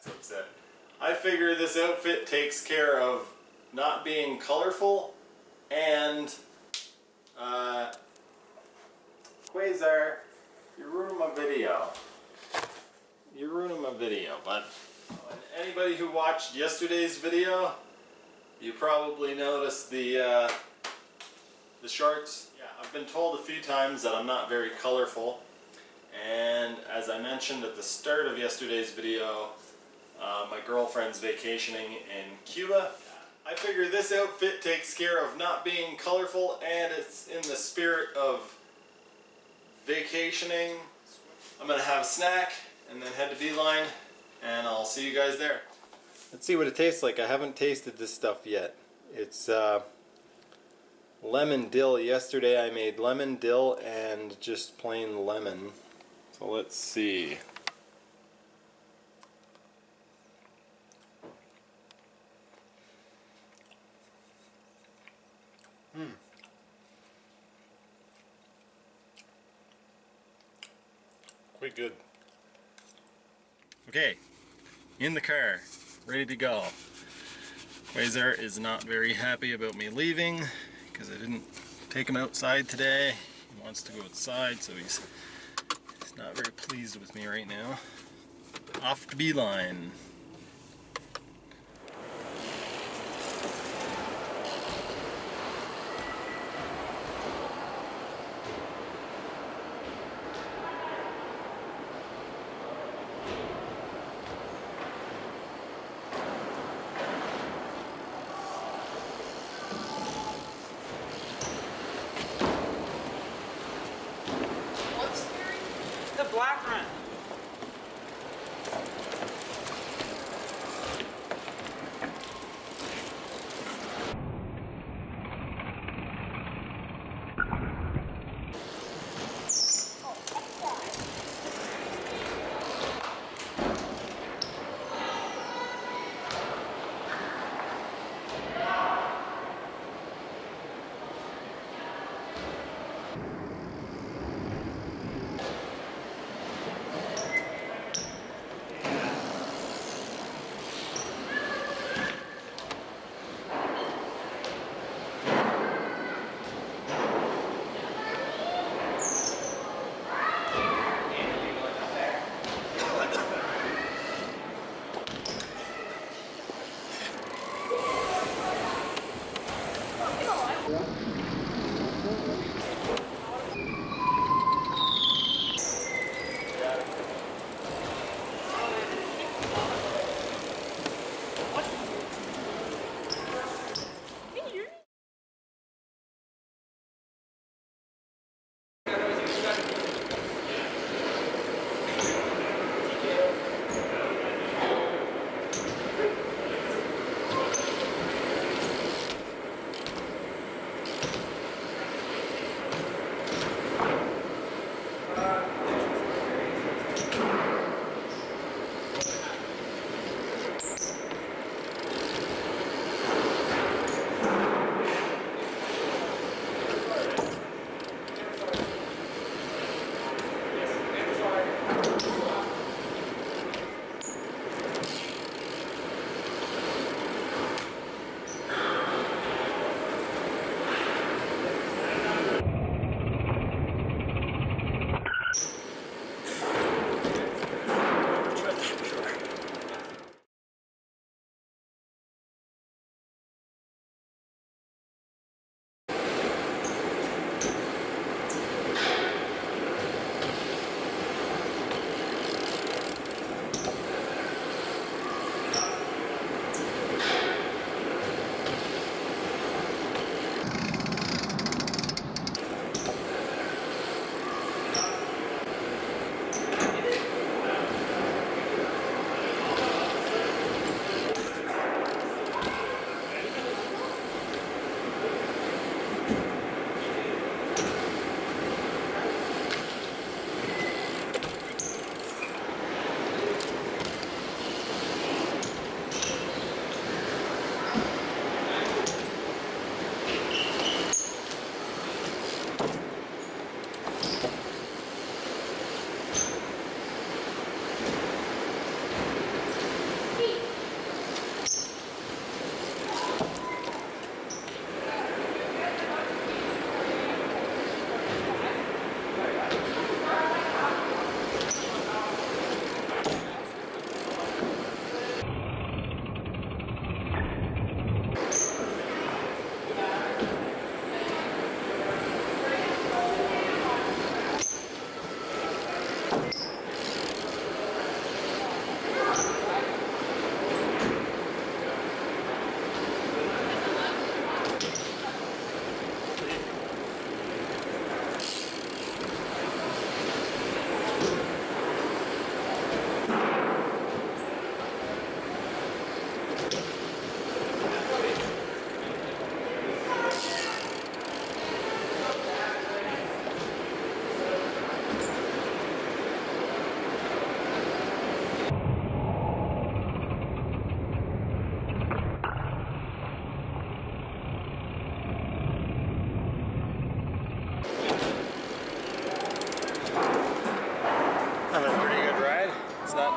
That's upset. I figure this outfit takes care of not being colorful and Quasar, you're ruining my video. You're ruining my video, but anybody who watched yesterday's video, you probably noticed the shorts. Yeah, I've been told a few times that I'm not very colorful, and as I mentioned at the start of yesterday's video, my girlfriend's vacationing in Cuba. I figure this outfit takes care of not being colorful, and it's in the spirit of vacationing. I'm gonna have a snack and then head to Beeline, and I'll see you guys there. Let's see what it tastes like. I haven't tasted this stuff yet. It's lemon dill. Yesterday I made lemon dill and just plain lemon. So let's see. Quite good. Okay, in the car, ready to go. Quasar is not very happy about me leaving because I didn't take him outside today. He wants to go outside, so he's not very pleased with me right now. Off to Beeline. The black run.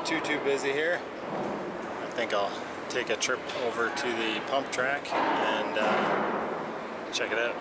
too busy here. I think I'll take a trip over to the pump track and check it out.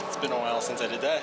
It's been a while since I did that.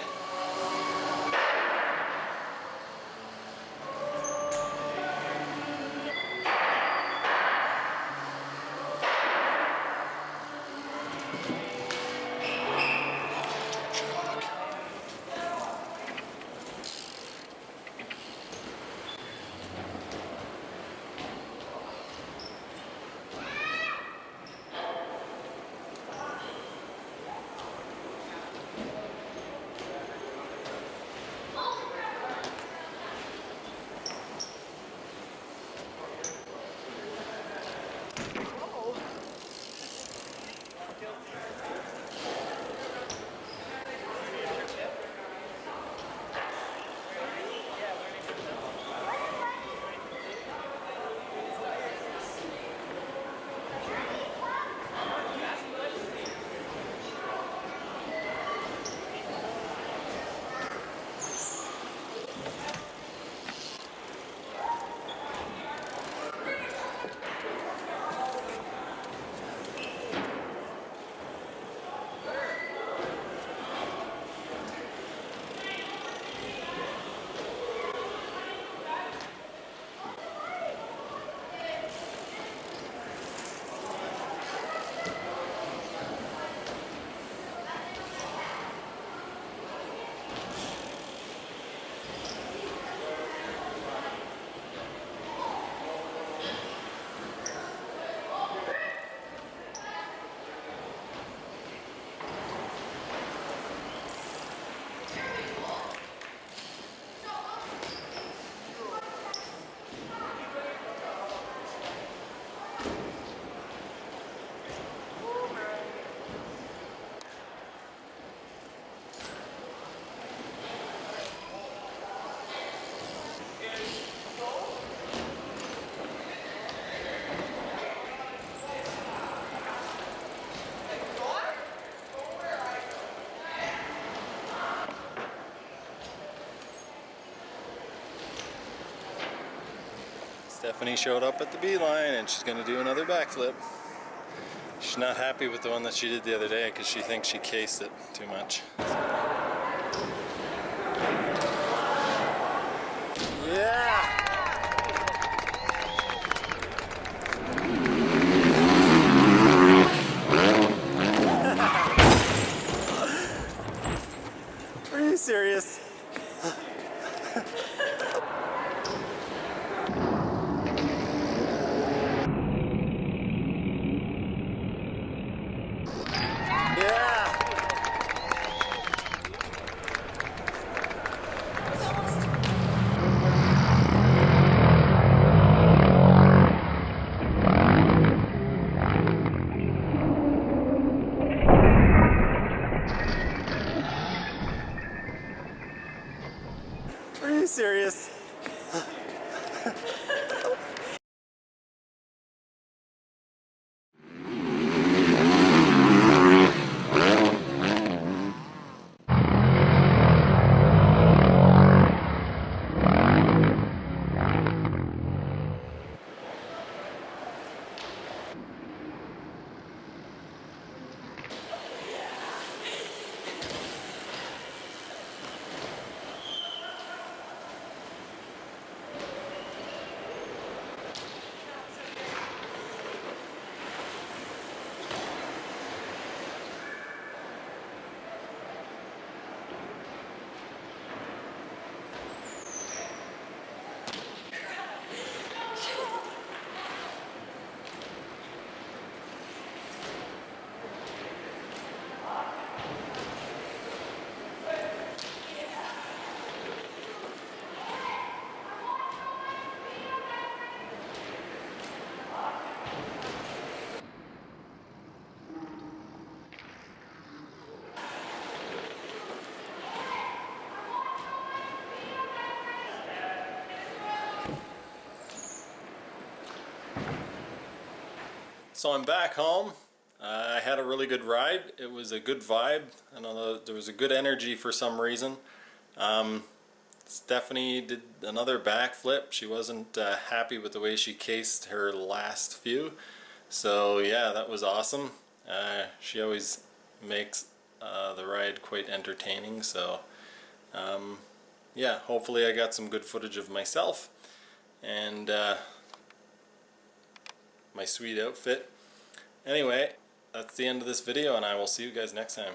Stephanie showed up at the Beeline and she's going to do another backflip. She's not happy with the one that she did the other day because she thinks she cased it too much. Yeah! Are you serious? Yeah! Are you serious? So I'm back home. I had a really good ride. It was a good vibe. I don't know, there was a good energy for some reason. Stephanie did another backflip. She wasn't happy with the way she cased her last few. So yeah, that was awesome. She always makes the ride quite entertaining. So yeah, hopefully I got some good footage of myself and my sweet outfit. Anyway, that's the end of this video and I will see you guys next time.